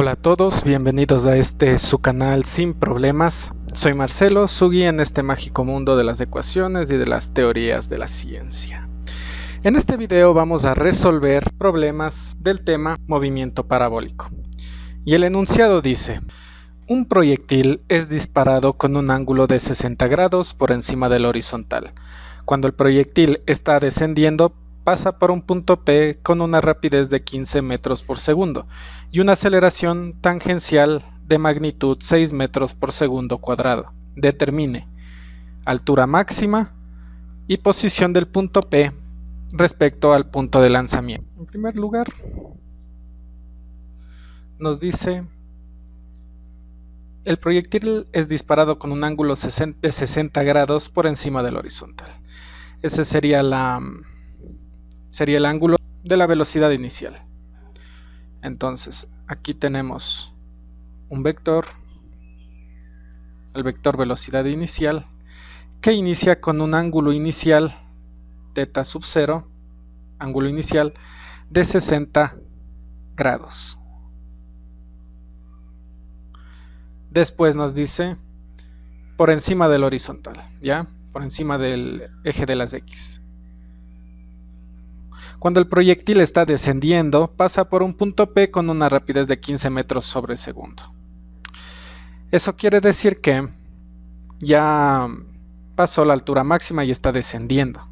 Hola a todos, bienvenidos a su canal Sin Problemas. Soy Marcelo, su guía en este mágico mundo de las ecuaciones y de las teorías de la ciencia. En este video vamos a resolver problemas del tema movimiento parabólico. Y el enunciado dice: un proyectil es disparado con un ángulo de 60 grados por encima del horizontal. Cuando el proyectil está descendiendo, pasa por un punto P con una rapidez de 15 metros por segundo y una aceleración tangencial de magnitud 6 metros por segundo cuadrado. Determine altura máxima y posición del punto P respecto al punto de lanzamiento. En primer lugar, nos dice: el proyectil es disparado con un ángulo de 60 grados por encima del horizontal. Ese sería el ángulo de la velocidad inicial. Entonces, aquí tenemos un vector, el vector velocidad inicial, que inicia con un ángulo inicial, θ sub 0, ángulo inicial de 60 grados. Después nos dice por encima del horizontal, ¿ya? Por encima del eje de las X. Cuando el proyectil está descendiendo, pasa por un punto P con una rapidez de 15 metros sobre segundo. Eso quiere decir que ya pasó la altura máxima y está descendiendo.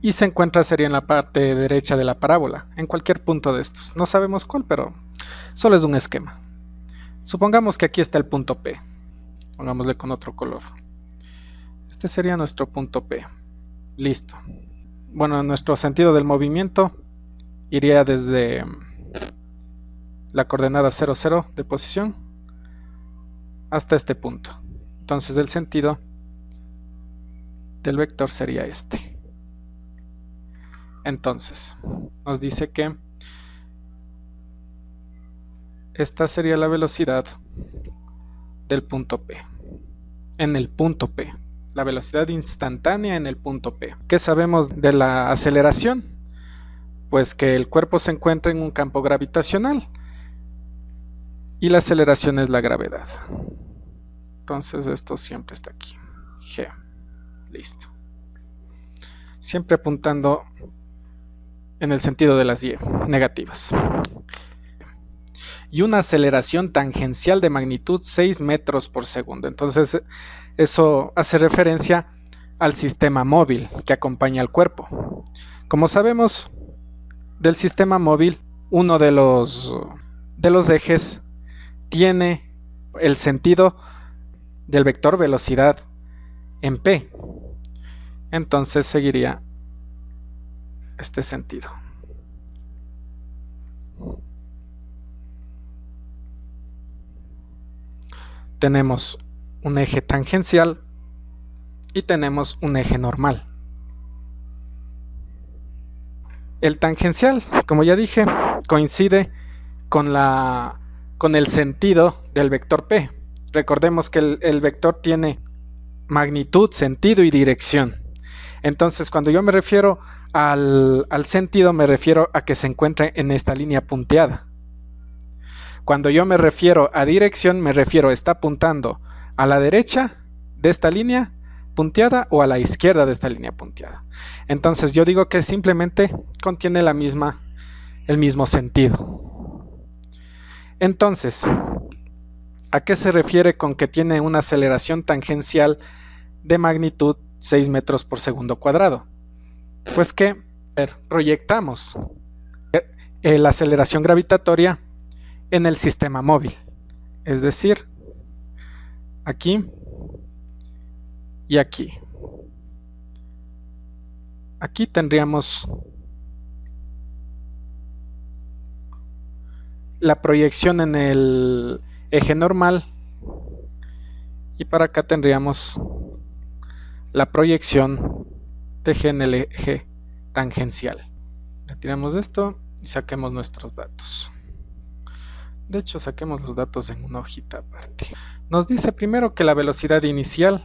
Y se encuentra, sería en la parte derecha de la parábola, en cualquier punto de estos. No sabemos cuál, pero solo es un esquema. Supongamos que aquí está el punto P. Pongámosle con otro color. Este sería nuestro punto P. Listo. Bueno, nuestro sentido del movimiento iría desde la coordenada 0, 0 de posición hasta este punto. Entonces el sentido del vector sería este. Entonces, nos dice que esta sería la velocidad del punto P. En el punto P. La velocidad instantánea en el punto P. ¿Qué sabemos de la aceleración? Pues que el cuerpo se encuentra en un campo gravitacional y la aceleración es la gravedad. Entonces esto siempre está aquí. G. Listo. Siempre apuntando en el sentido de las Y negativas. Y una aceleración tangencial de magnitud 6 metros por segundo. Entonces eso hace referencia al sistema móvil que acompaña al cuerpo. Como sabemos, del sistema móvil, uno de los ejes tiene el sentido del vector velocidad en P. Entonces seguiría este sentido. Tenemos un eje tangencial y tenemos un eje normal. El tangencial, como ya dije, coincide con el sentido del vector P. Recordemos que el vector tiene magnitud, sentido y dirección. Entonces, cuando yo me refiero al sentido, me refiero a que se encuentra en esta línea punteada. Cuando yo me refiero a dirección, me refiero a está apuntando a la derecha de esta línea punteada o a la izquierda de esta línea punteada. Entonces yo digo que simplemente contiene el mismo sentido. Entonces, ¿a qué se refiere con que tiene una aceleración tangencial de magnitud 6 metros por segundo cuadrado? Pues que proyectamos la aceleración gravitatoria en el sistema móvil, es decir, aquí y aquí. Aquí tendríamos la proyección en el eje normal y para acá tendríamos la proyección de G en el eje tangencial. Retiramos esto y saquemos nuestros datos. De hecho, saquemos los datos en una hojita aparte. Nos dice primero que la velocidad inicial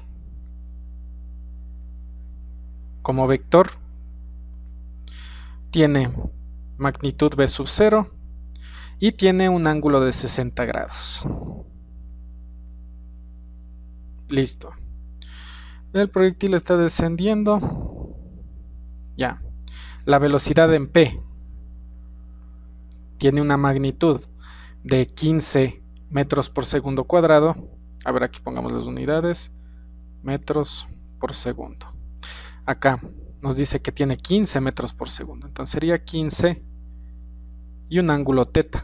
como vector tiene magnitud v sub 0 y tiene un ángulo de 60 grados. Listo. El proyectil está descendiendo. Ya. La velocidad en P tiene una magnitud de 15 metros por segundo cuadrado. A ver, aquí pongamos las unidades. Metros por segundo. Acá nos dice que tiene 15 metros por segundo. Entonces sería 15 y un ángulo teta.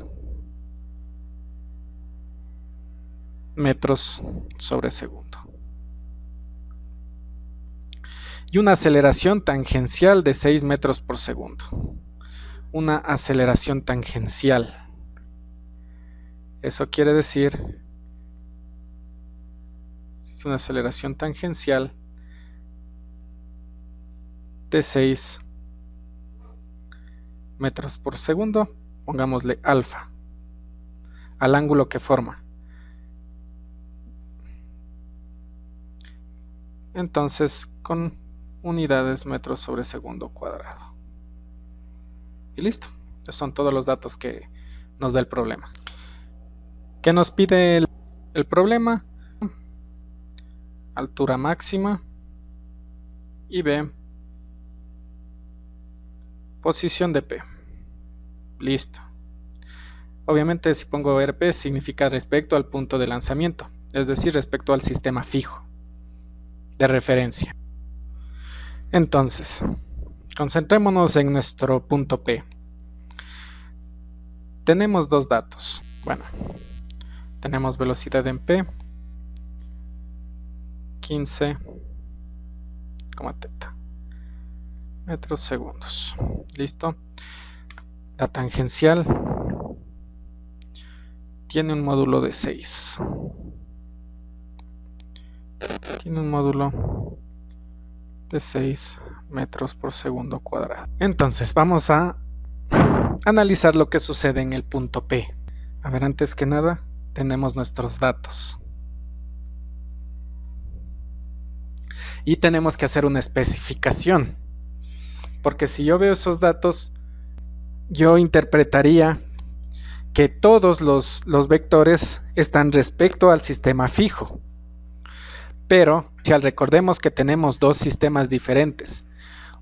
Metros sobre segundo. Y una aceleración tangencial de 6 metros por segundo. Una aceleración tangencial. Eso quiere decir, es una aceleración tangencial de 6 metros por segundo. Pongámosle alfa al ángulo que forma. Entonces, con unidades metros sobre segundo cuadrado. Y listo. Esos son todos los datos que nos da el problema. ¿Qué nos pide el problema? Altura máxima. Y B, posición de P. Listo. Obviamente si pongo RP significa respecto al punto de lanzamiento, es decir, respecto al sistema fijo de referencia. Entonces, concentrémonos en nuestro punto P. Tenemos dos datos. Bueno, tenemos velocidad en P, 15, teta, metros segundos. Listo. La tangencial tiene un módulo de 6. Tiene un módulo de 6 metros por segundo cuadrado. Entonces vamos a analizar lo que sucede en el punto P. A ver, antes que nada tenemos nuestros datos y tenemos que hacer una especificación, porque si yo veo esos datos, yo interpretaría que todos los vectores están respecto al sistema fijo. Pero si recordemos que tenemos dos sistemas diferentes,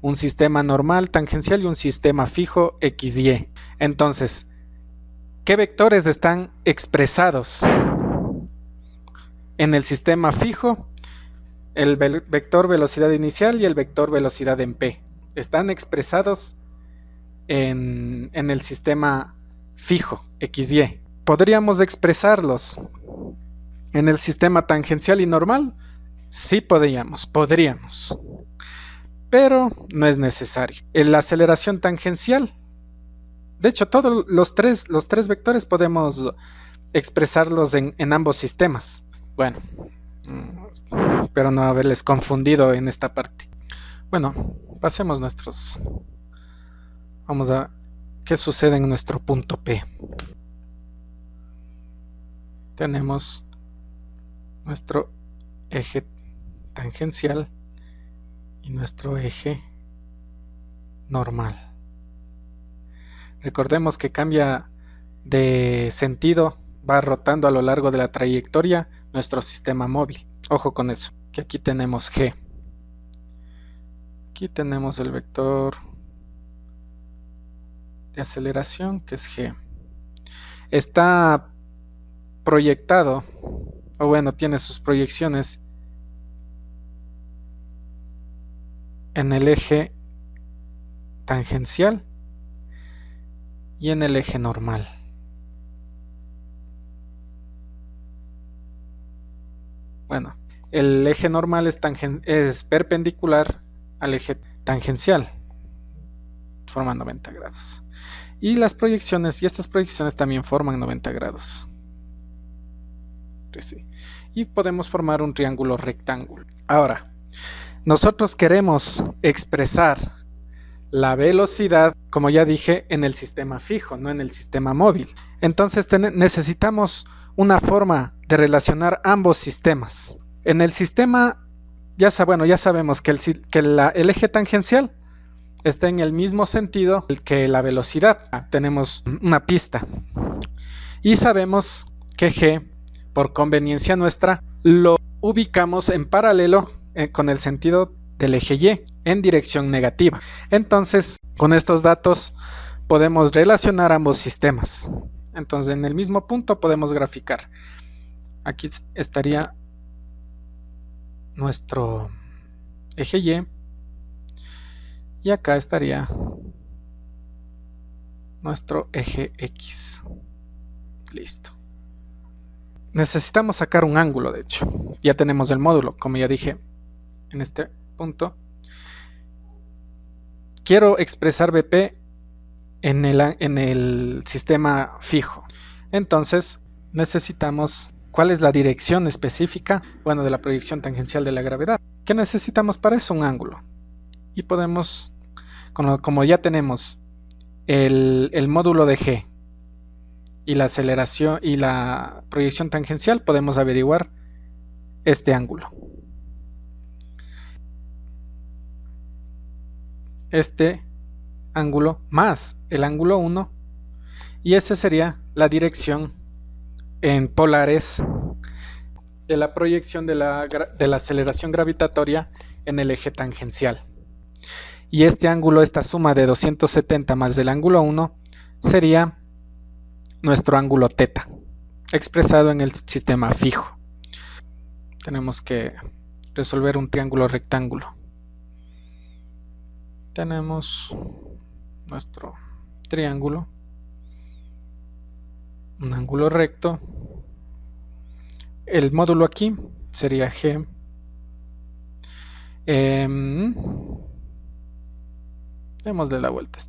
un sistema normal tangencial y un sistema fijo XY. Entonces, ¿qué vectores están expresados en el sistema fijo? El vector velocidad inicial y el vector velocidad en P. Están expresados en el sistema fijo XY. ¿Podríamos expresarlos en el sistema tangencial y normal? Sí podríamos, pero no es necesario. En la aceleración tangencial, de hecho todos los tres vectores podemos expresarlos en ambos sistemas. Bueno, espero no haberles confundido en esta parte. Bueno, pasemos vamos a qué sucede en nuestro punto P. Tenemos nuestro eje tangencial y nuestro eje normal. Recordemos que cambia de sentido, va rotando a lo largo de la trayectoria nuestro sistema móvil. Ojo con eso, que aquí tenemos G. Aquí tenemos el vector de aceleración, que es G. Está proyectado, o bueno, tiene sus proyecciones en el eje tangencial y en el eje normal. Bueno, el eje normal es perpendicular al eje tangencial, forma 90 grados. Y las proyecciones, y estas proyecciones también forman 90 grados. Sí. Y podemos formar un triángulo rectángulo. Ahora, nosotros queremos expresar la velocidad, como ya dije, en el sistema fijo, no en el sistema móvil. Entonces necesitamos una forma de relacionar ambos sistemas. En el sistema, ya sabemos que el eje tangencial está en el mismo sentido que la velocidad. Tenemos una pista. Y sabemos que G, por conveniencia nuestra, lo ubicamos en paralelo con el sentido del eje Y, en dirección negativa. Entonces, con estos datos podemos relacionar ambos sistemas. Entonces, en el mismo punto podemos graficar. Aquí estaría nuestro eje Y y acá estaría nuestro eje X. Listo. Necesitamos sacar un ángulo, de hecho. Ya tenemos el módulo, como ya dije en este punto. Quiero expresar BP en el sistema fijo. Entonces necesitamos cuál es la dirección específica, bueno, de la proyección tangencial de la gravedad. ¿Qué necesitamos para eso? Un ángulo. Y podemos, como ya tenemos el módulo de G y la aceleración y la proyección tangencial, podemos averiguar este ángulo. Este ángulo más el ángulo 1, y esa sería la dirección en polares de la proyección de la aceleración gravitatoria en el eje tangencial. Y este ángulo, esta suma de 270 más del ángulo 1, sería nuestro ángulo θ, expresado en el sistema fijo. Tenemos que resolver un triángulo rectángulo. Tenemos nuestro triángulo, un ángulo recto. El módulo aquí sería G. Démosle la vuelta a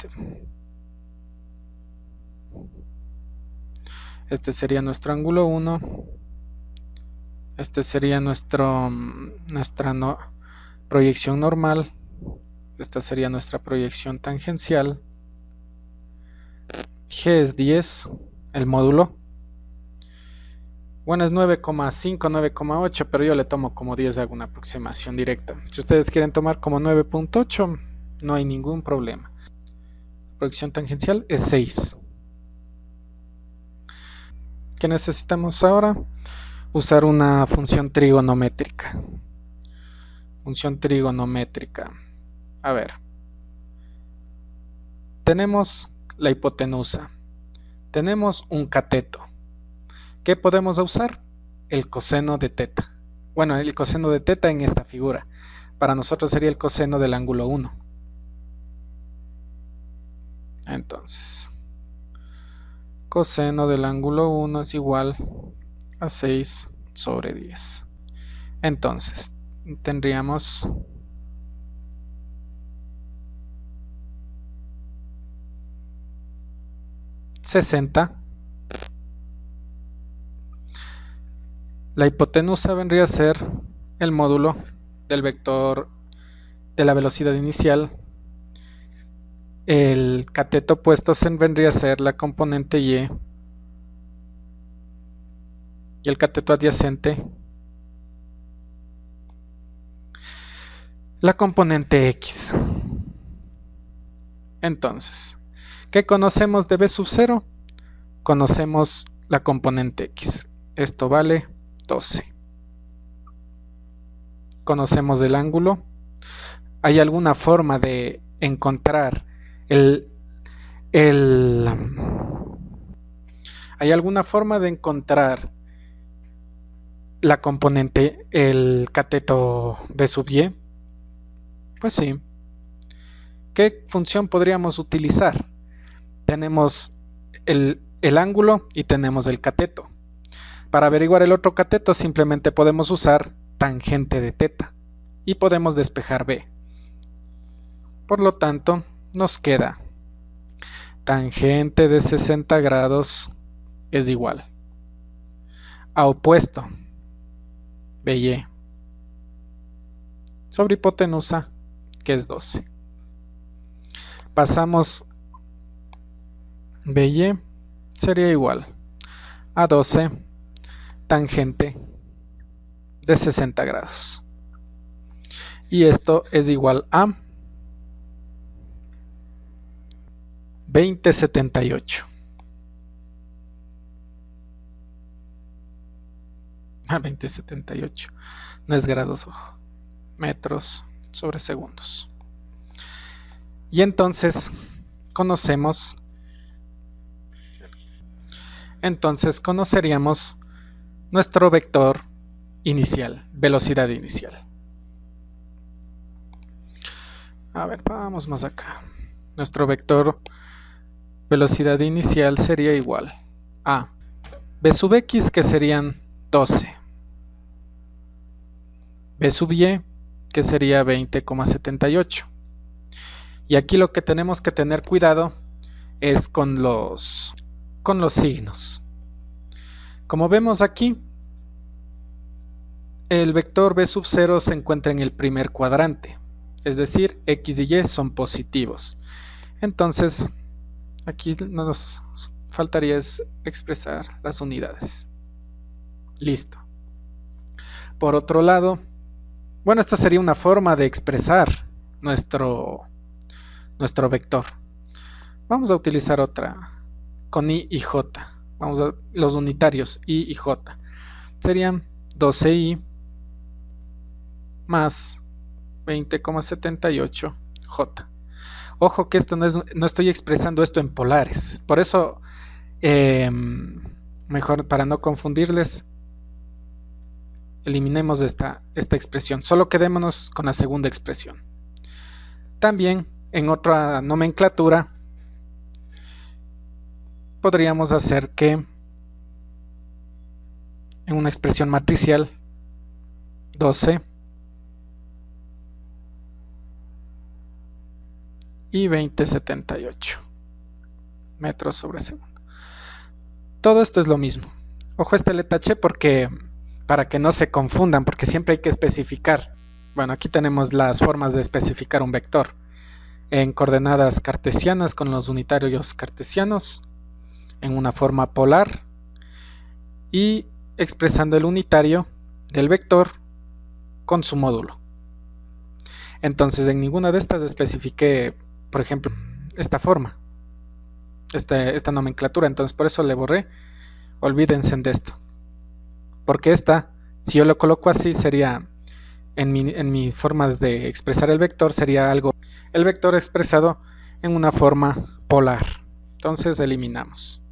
este sería nuestro ángulo 1. Este sería nuestra proyección normal. Esta sería nuestra proyección tangencial. G es 10, el módulo. Bueno, es 9,5, 9,8, pero yo le tomo como 10, hago una aproximación directa. Si ustedes quieren tomar como 9,8, no hay ningún problema. La proyección tangencial es 6. ¿Qué necesitamos ahora? Usar una función trigonométrica. Función trigonométrica. A ver. Tenemos la hipotenusa. Tenemos un cateto. ¿Qué podemos usar? El coseno de θ. Bueno, el coseno de θ en esta figura. Para nosotros sería el coseno del ángulo 1. Entonces, coseno del ángulo 1 es igual a 6 sobre 10. Entonces, tendríamos $60. La hipotenusa vendría a ser el módulo del vector de la velocidad inicial. El cateto opuesto vendría a ser la componente Y. Y el cateto adyacente, la componente X. Entonces, ¿qué conocemos de B sub 0? Conocemos la componente X. Esto vale 12. Conocemos el ángulo. ¿Hay alguna forma de encontrar ¿hay alguna forma de encontrar la componente, el cateto B sub Y? Pues sí. ¿Qué función podríamos utilizar? Tenemos el ángulo y tenemos el cateto. Para averiguar el otro cateto simplemente podemos usar tangente de θ y podemos despejar B. Por lo tanto, nos queda tangente de 60 grados es igual a opuesto BY sobre hipotenusa, que es 12. Pasamos BY sería igual a 12 tangente de 60 grados. Y esto es igual a 20,78. 2078. No es grados, ojo. Metros sobre segundos. Y entonces conoceríamos nuestro vector inicial, velocidad inicial. A ver, vamos más acá. Nuestro vector velocidad inicial sería igual a b sub x, que serían 12, b sub y, que sería 20,78. Y aquí lo que tenemos que tener cuidado es con los signos. Como vemos aquí, el vector b sub 0 se encuentra en el primer cuadrante, es decir, x y y son positivos. Entonces, aquí nos faltaría expresar las unidades. Listo. Por otro lado, bueno, esta sería una forma de expresar nuestro vector. Vamos a utilizar otra con i y j. Vamos a los unitarios i y j. Serían 12i más 20,78 j. Ojo que esto no estoy expresando esto en polares. Por eso, mejor para no confundirles, eliminemos esta expresión. Solo quedémonos con la segunda expresión. También en otra nomenclatura podríamos hacer que en una expresión matricial 12 y 20,78 metros sobre segundo. Todo esto es lo mismo. Ojo, le taché para que no se confundan, porque siempre hay que especificar. Bueno, aquí tenemos las formas de especificar un vector. En coordenadas cartesianas con los unitarios cartesianos, en una forma polar, y expresando el unitario del vector con su módulo. Entonces, en ninguna de estas especifiqué, por ejemplo, esta forma, esta nomenclatura. Entonces, por eso le borré. Olvídense de esto, porque si yo lo coloco así, sería en mis formas de expresar el vector, sería el vector expresado en una forma polar. Entonces eliminamos.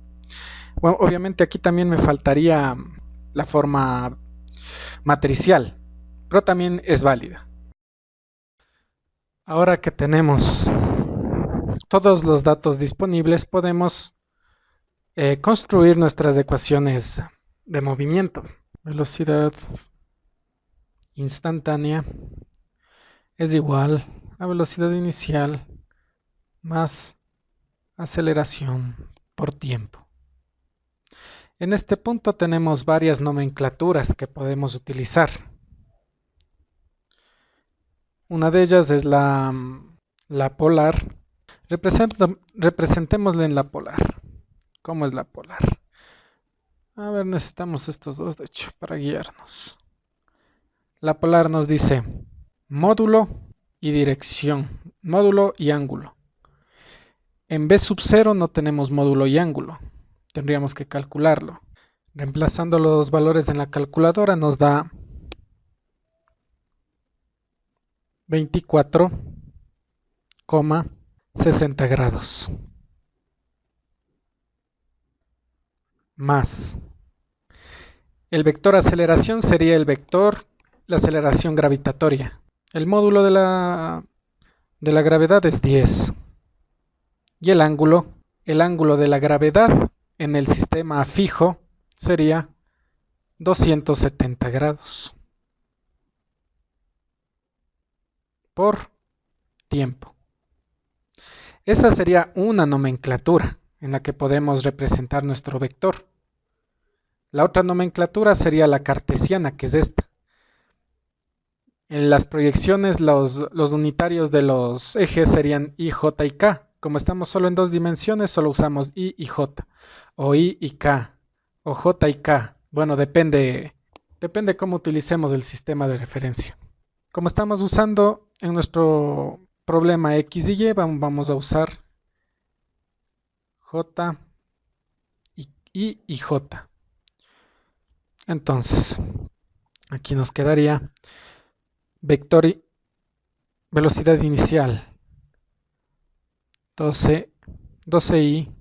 Bueno, obviamente aquí también me faltaría la forma matricial, pero también es válida. Ahora que tenemos todos los datos disponibles, podemos construir nuestras ecuaciones de movimiento. Velocidad instantánea es igual a velocidad inicial más aceleración por tiempo. En este punto tenemos varias nomenclaturas que podemos utilizar. Una de ellas es la polar. Representémosla en la polar. ¿Cómo es la polar? A ver, necesitamos estos dos, de hecho, para guiarnos. La polar nos dice módulo y dirección, módulo y ángulo. En b sub 0 no tenemos módulo y ángulo, tendríamos que calcularlo. Reemplazando los valores en la calculadora nos da 24,60 grados. Más. El vector aceleración sería la aceleración gravitatoria. El módulo de la gravedad es 10. Y el ángulo de la gravedad en el sistema fijo sería 270 grados por tiempo. Esta sería una nomenclatura en la que podemos representar nuestro vector. La otra nomenclatura sería la cartesiana, que es esta. En las proyecciones, los unitarios de los ejes serían i, j y k. Como estamos solo en dos dimensiones, solo usamos i y j, o i y k, o j y k. Bueno, depende cómo utilicemos el sistema de referencia. Como estamos usando en nuestro problema x y y, vamos a usar j, i y j. Entonces, aquí nos quedaría velocidad inicial 12i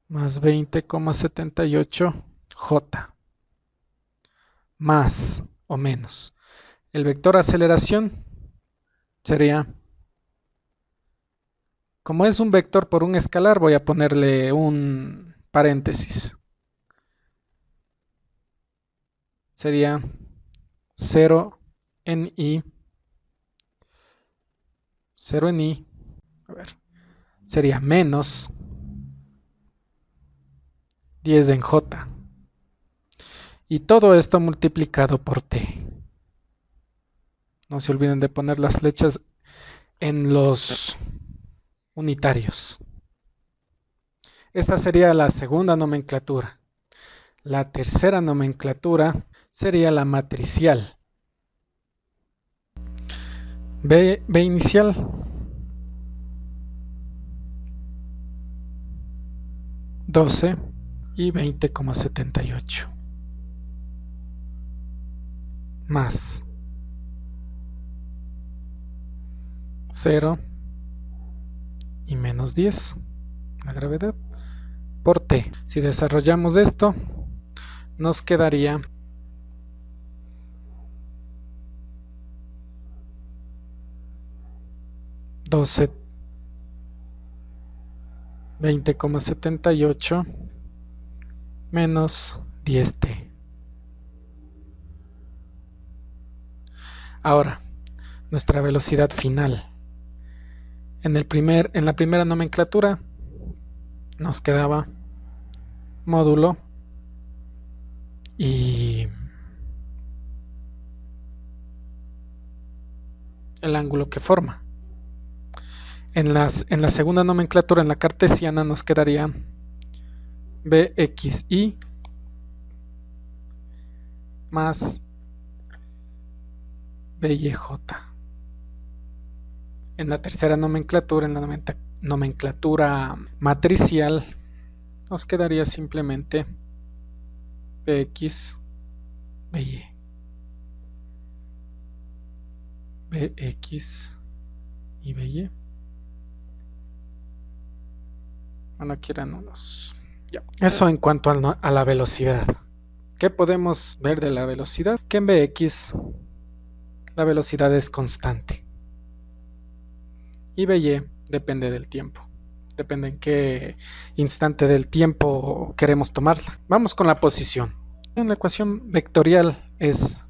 más 20,78 j más o menos. El vector aceleración sería, como es un vector por un escalar, voy a ponerle un paréntesis. Sería 0 en i, a ver, sería menos 10 en j. Y todo esto multiplicado por t. No se olviden de poner las flechas en los unitarios. Esta sería la segunda nomenclatura. La tercera nomenclatura sería la matricial. B inicial $12 y 20,78 más 0 y menos 10, la gravedad, por t. Si desarrollamos esto, nos quedaría 12 20,78 menos 10t. Ahora, nuestra velocidad final. En la primera nomenclatura nos quedaba módulo y el ángulo que forma. En la segunda nomenclatura, en la cartesiana, nos quedaría bxi más byj. En la tercera nomenclatura, en la nomenclatura matricial, nos quedaría simplemente bx by. Bx y by. Bueno, aquí eran unos. Ya. Eso en cuanto a la velocidad. ¿Qué podemos ver de la velocidad? Que en Bx la velocidad es constante. Y By depende del tiempo. Depende en qué instante del tiempo queremos tomarla. Vamos con la posición. En la ecuación vectorial es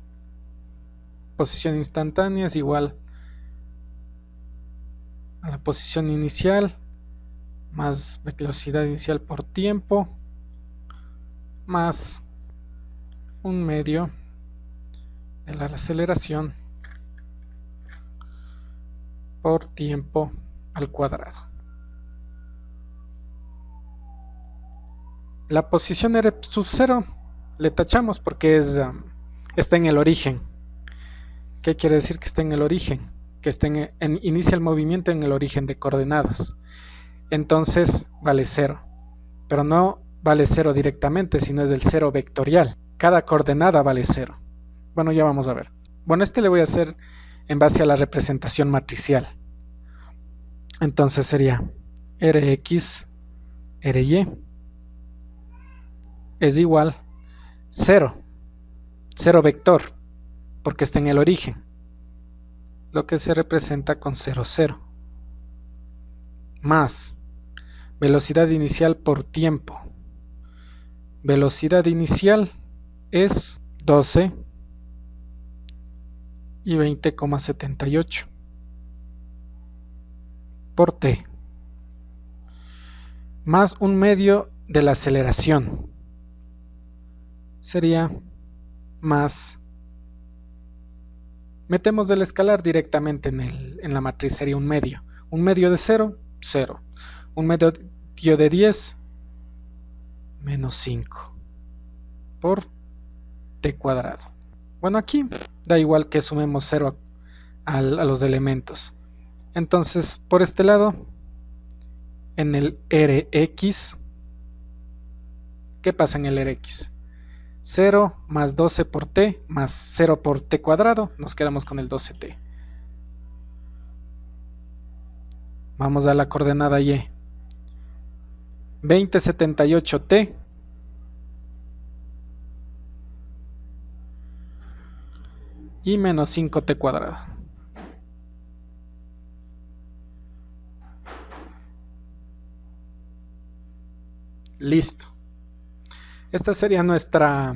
posición instantánea es igual a la posición inicial más velocidad inicial por tiempo más un medio de la aceleración por tiempo al cuadrado. La posición R sub 0 le tachamos porque está en el origen. ¿Qué quiere decir que está en el origen? Que inicia el movimiento en el origen de coordenadas. Entonces vale 0. Pero no vale 0 directamente, sino es del 0 vectorial. Cada coordenada vale 0. Bueno, ya vamos a ver. Bueno, le voy a hacer en base a la representación matricial. Entonces sería Rx, Ry es igual 0 vector, porque está en el origen, lo que se representa con 0, 0, más velocidad inicial por tiempo. Velocidad inicial es 12 y 20,78 por t, más un medio de la aceleración. Sería más, metemos el escalar directamente en la matriz, sería un medio de 0, 0, un medio de 10, menos 5 por t cuadrado. Bueno, aquí da igual que sumemos 0 a los elementos. Entonces, por este lado, en el Rx, ¿qué pasa en el Rx? 0 más 12 por t más 0 por t cuadrado, nos quedamos con el 12t. Vamos a la coordenada y. 2078t y menos 5t cuadrado. Listo. Esta sería nuestra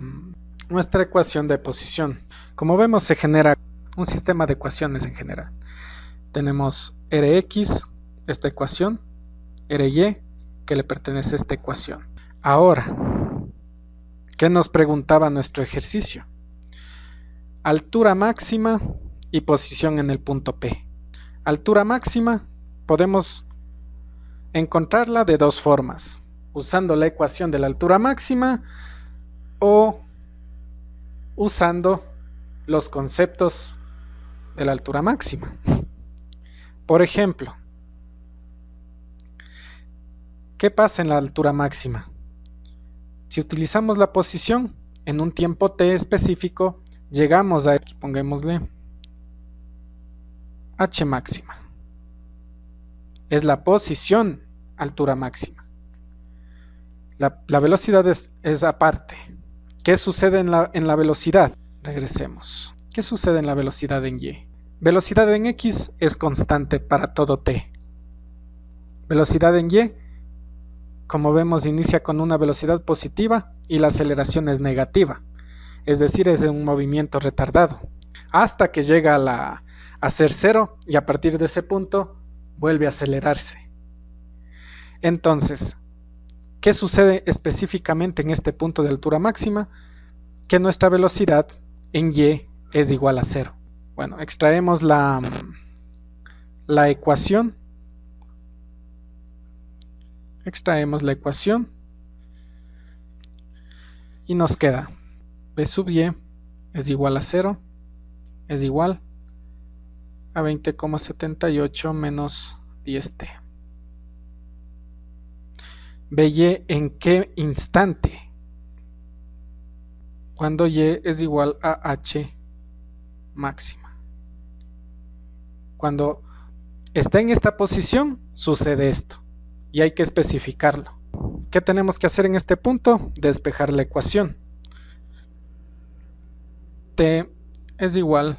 ecuación de posición. Como vemos, se genera un sistema de ecuaciones en general. Tenemos Rx, esta ecuación, Ry, que le pertenece a esta ecuación. Ahora, ¿qué nos preguntaba nuestro ejercicio? Altura máxima y posición en el punto P. Altura máxima podemos encontrarla de dos formas, usando la ecuación de la altura máxima o usando los conceptos de la altura máxima. Por ejemplo, ¿qué pasa en la altura máxima? Si utilizamos la posición en un tiempo t específico, llegamos a, aquí pongámosle, h máxima. Es la posición altura máxima. La velocidad es aparte. ¿Qué sucede en la velocidad? Regresemos. ¿Qué sucede en la velocidad en y? Velocidad en x es constante para todo t. Velocidad en y, como vemos, inicia con una velocidad positiva y la aceleración es negativa. Es decir, es un movimiento retardado. Hasta que llega a ser cero y a partir de ese punto vuelve a acelerarse. Entonces, ¿qué sucede específicamente en este punto de altura máxima? Que nuestra velocidad en y es igual a 0. Bueno, extraemos la ecuación. Extraemos la ecuación y nos queda b sub y es igual a 0, es igual a 20,78 menos 10t. By en qué instante, cuando y es igual a h máxima. Cuando está en esta posición sucede esto y hay que especificarlo. ¿Qué tenemos que hacer en este punto? Despejar la ecuación. T es igual a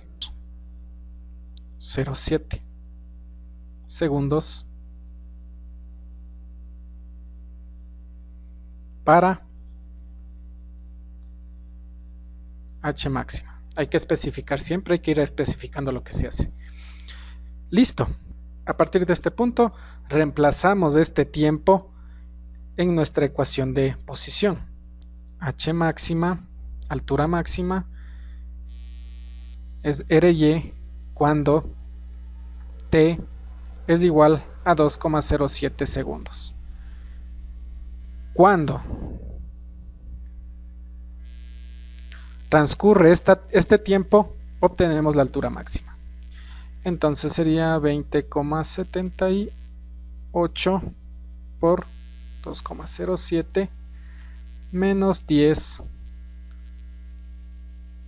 0,7 segundos para h máxima. Hay que especificar siempre, hay que ir especificando lo que se hace. Listo. A partir de este punto, reemplazamos este tiempo en nuestra ecuación de posición. H máxima, altura máxima, es Ry cuando t es igual a 2,07 segundos. Cuando transcurre este tiempo, obtenemos la altura máxima. Entonces sería 20,78 por 2,07 menos 10.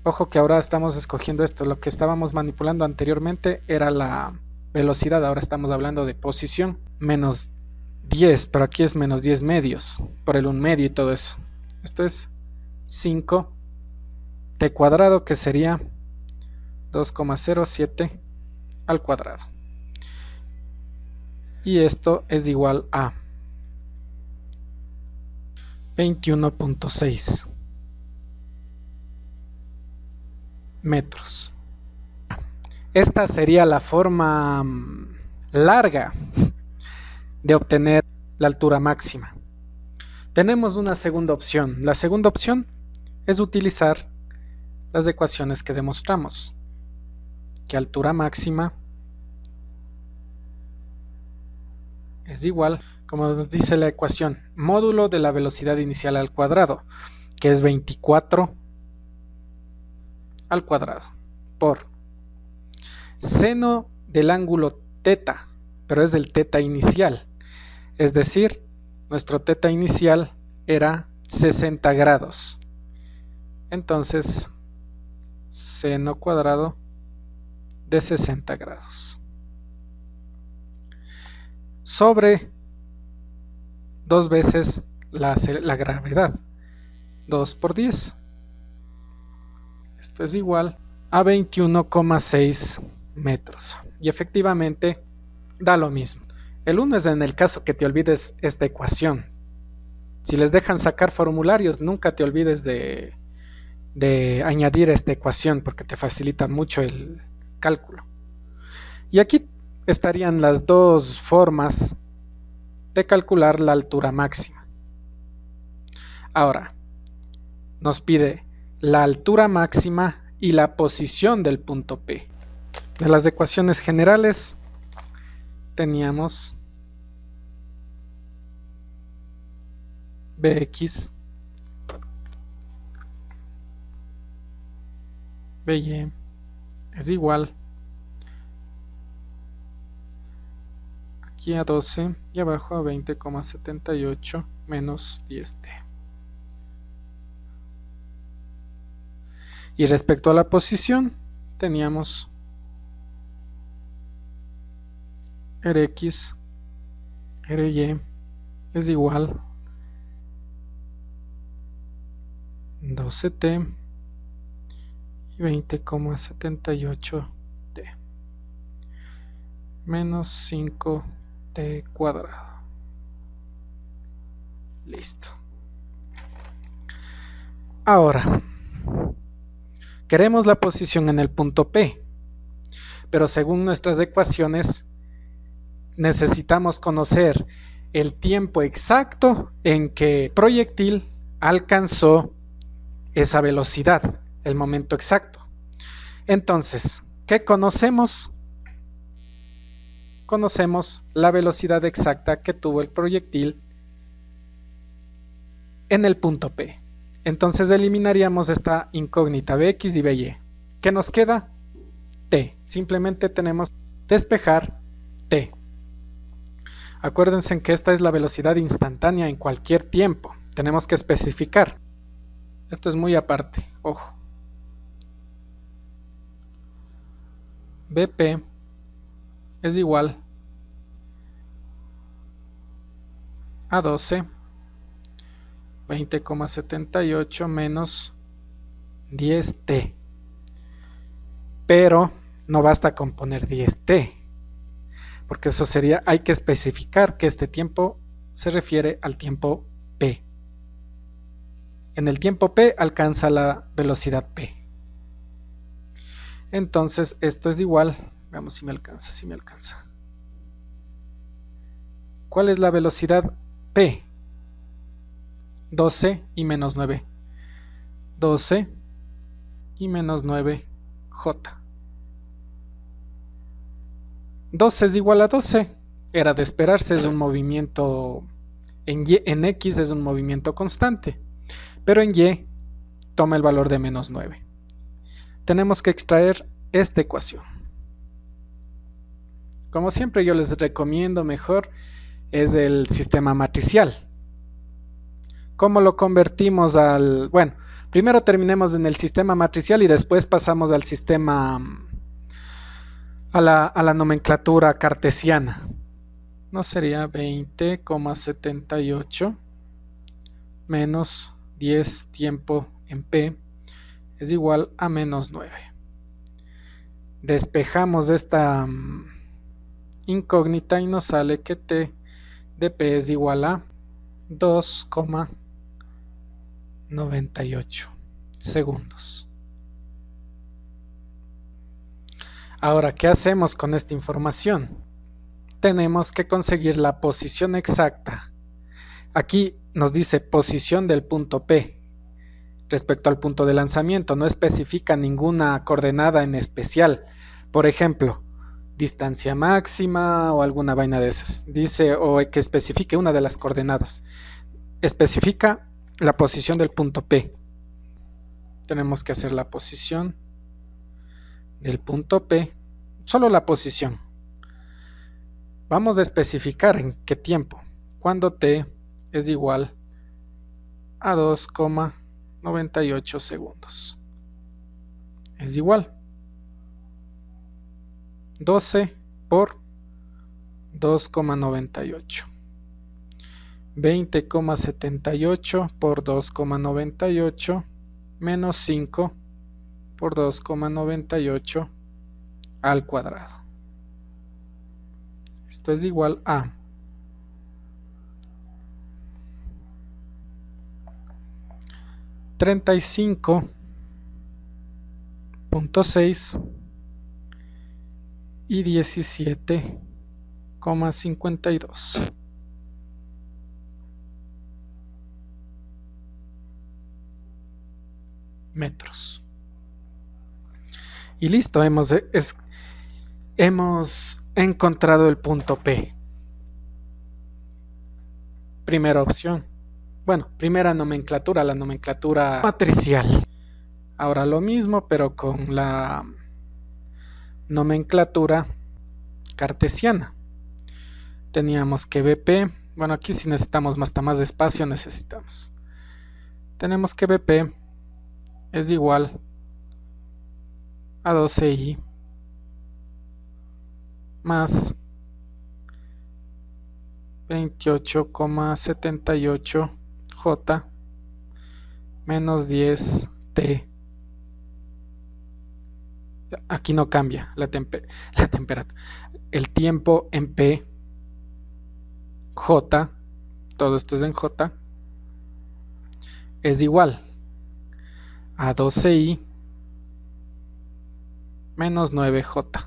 Ojo que ahora estamos escogiendo esto. Lo que estábamos manipulando anteriormente era la velocidad. Ahora estamos hablando de posición. Menos 10, pero aquí es menos 10 medios. Por el 1 medio y todo eso. Esto es 5 t cuadrado, que sería 2,07 al cuadrado. Y esto es igual a 21,6 metros. Esta sería la forma larga de obtener la altura máxima. Tenemos una segunda opción. La segunda opción es utilizar las ecuaciones que demostramos, que altura máxima es igual, como nos dice la ecuación, módulo de la velocidad inicial al cuadrado, que es 24 al cuadrado, por seno del ángulo teta, pero es del teta inicial, es decir, nuestro teta inicial era 60 grados. Entonces, seno cuadrado de 60 grados sobre 2 veces la gravedad, 2 por 10. Esto es igual a 21,6 metros. Y efectivamente da lo mismo. El 1 es en el caso que te olvides esta ecuación. Si les dejan sacar formularios, nunca te olvides de añadir esta ecuación porque te facilita mucho el cálculo. Y aquí estarían las dos formas de calcular la altura máxima. Ahora, nos pide la altura máxima y la posición del punto P. De las ecuaciones generales teníamos Bx, By es igual aquí a 12 y abajo a 20,78 menos 10t. Y respecto a la posición, teníamos Rx, Ry es igual 12t y 20,78t menos 5t cuadrado. Listo. Ahora, queremos la posición en el punto P, pero según nuestras ecuaciones necesitamos conocer el tiempo exacto en que el proyectil alcanzó esa velocidad, el momento exacto. Entonces, ¿qué conocemos? Conocemos la velocidad exacta que tuvo el proyectil en el punto P. Entonces eliminaríamos esta incógnita Bx y By. ¿Qué nos queda? T. Simplemente tenemos que despejar T. Acuérdense que esta es la velocidad instantánea en cualquier tiempo. Tenemos que especificar. Esto es muy aparte, ojo. Bp es igual a 12, 20,78 menos 10t. Pero no basta con poner 10t, porque eso sería, hay que especificar que este tiempo se refiere al tiempo p. En el tiempo p alcanza la velocidad p. Entonces esto es igual, veamos si me alcanza, ¿Cuál es la velocidad p? 12 y menos 9. 12 y menos 9 j. 12 es igual a 12. Era de esperarse, es un movimiento en X es un movimiento constante, pero en Y toma el valor de menos 9. Tenemos que extraer esta ecuación. Como siempre yo les recomiendo mejor es el sistema matricial. ¿Cómo lo convertimos al...? Bueno, primero terminemos en el sistema matricial y después pasamos al sistema... a la nomenclatura cartesiana. No sería 20,78 menos 10 tiempo en P es igual a menos 9. Despejamos esta incógnita y nos sale que T de P es igual a 2,98 segundos. Ahora, ¿qué hacemos con esta información? Tenemos que conseguir la posición exacta. Aquí nos dice posición del punto P respecto al punto de lanzamiento. No especifica ninguna coordenada en especial. Por ejemplo, distancia máxima o alguna vaina de esas. Dice o que especifique una de las coordenadas. Especifica la posición del punto P. Tenemos que hacer la posición del punto P, solo la posición. Vamos a especificar en qué tiempo, cuando t es igual a 2,98 98 segundos. Es igual 12 por 2,98. 20,78 por 2,98 menos 5 por 2,98 al cuadrado. Esto es igual a 35,6 y 17,52. metros. Y listo, hemos encontrado el punto P. Primera opción. Bueno, primera nomenclatura, la nomenclatura matricial. Ahora lo mismo, pero con la nomenclatura cartesiana. Teníamos que BP, bueno, aquí si necesitamos hasta más espacio necesitamos. Tenemos que BP es igual a 12i más 28,78 J menos 10T. Aquí no cambia la temperatura. El tiempo en P, J, todo esto es en J, es igual a 12i menos 9J.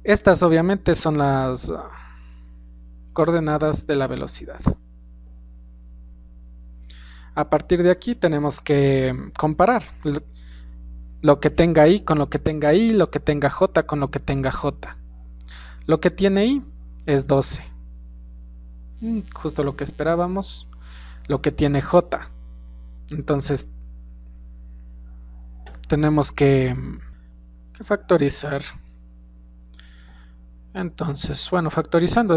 Estas obviamente son las coordenadas de la velocidad. A partir de aquí tenemos que comparar lo que tenga I con lo que tenga I, lo que tenga J con lo que tenga J. Lo que tiene I es 12. Justo lo que esperábamos. Lo que tiene J. Entonces tenemos que factorizar. Entonces, bueno, factorizando,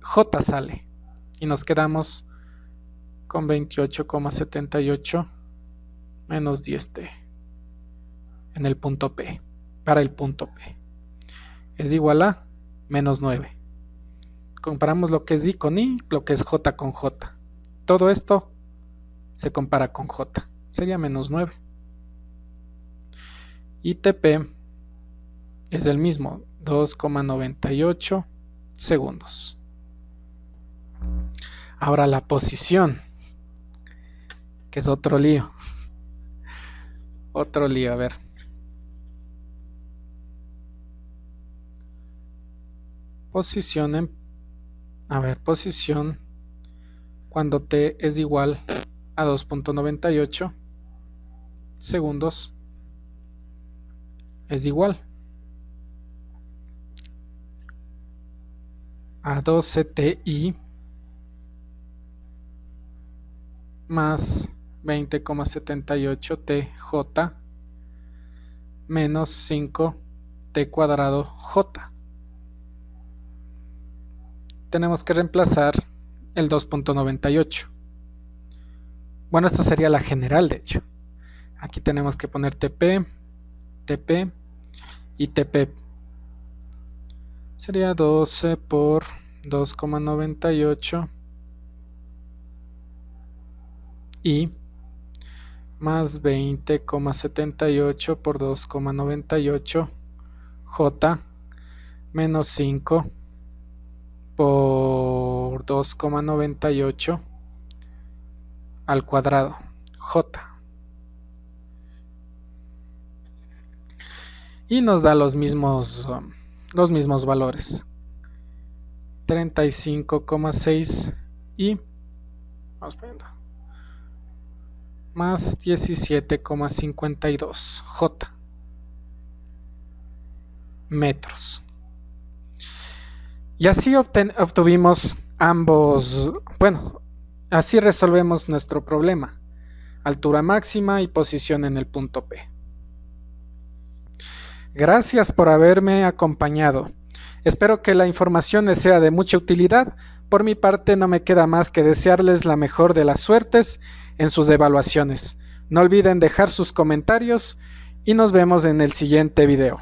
J sale y nos quedamos con 28,78 menos 10T en el punto P, para el punto P. Es igual a menos 9. Comparamos lo que es I con I, lo que es J con J. Todo esto se compara con J. Sería menos 9. Y TP es el mismo, 2,98 segundos. Ahora la posición, que es otro lío. Otro lío, a ver. Posición posición cuando T es igual a 2,98 segundos es igual a 12TI más 20,78TJ menos 5T cuadrado J. Tenemos que reemplazar el 2,98. Bueno, esta sería la general, de hecho. Aquí tenemos que poner TP, TP y TP. Sería 12 por 2,98 y más 20,78 por 2,98 J menos 5 por 2,98 al cuadrado J. Y nos da los mismos valores. 35,6 y vamos poniendo más 17,52 J metros. Y así obtuvimos ambos, bueno, así resolvemos nuestro problema, altura máxima y posición en el punto P. Gracias por haberme acompañado. Espero que la información les sea de mucha utilidad Por mi parte no me queda más que desearles la mejor de las suertes en sus evaluaciones. No olviden dejar sus comentarios y nos vemos en el siguiente video.